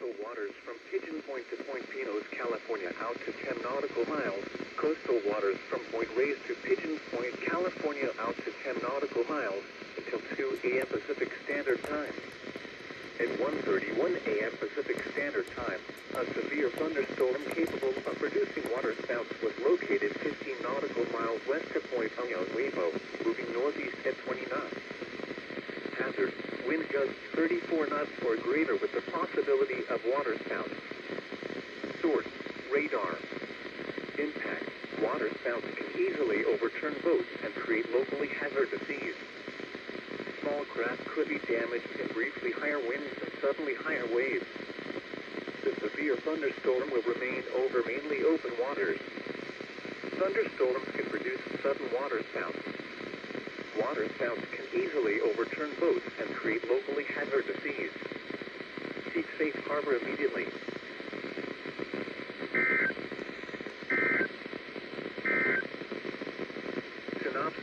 coastal waters from Pigeon Point to Point Pinos, California out to 10 nautical miles. Coastal waters from Point Reyes to Pigeon Point, California out to 10 nautical miles until 2 a.m. Pacific Standard Time. At 1:31 a.m. Pacific Standard Time, a severe thunderstorm capable of producing waterspouts was located 15 nautical miles west of Point Nuevo, moving northeast at 20 knots. Hazard, wind gusts 34 knots or greater with the possibility of waterspouts. Source, radar. Impact, waterspouts can easily overturn boats and create locally hazardous seas. Small craft could be damaged in briefly higher winds and suddenly higher waves. The severe thunderstorm will remain over mainly open waters. Thunderstorms can produce sudden waterspouts. Waterspouts can easily overturn boats and create locally hazardous seas. Seek safe harbor immediately.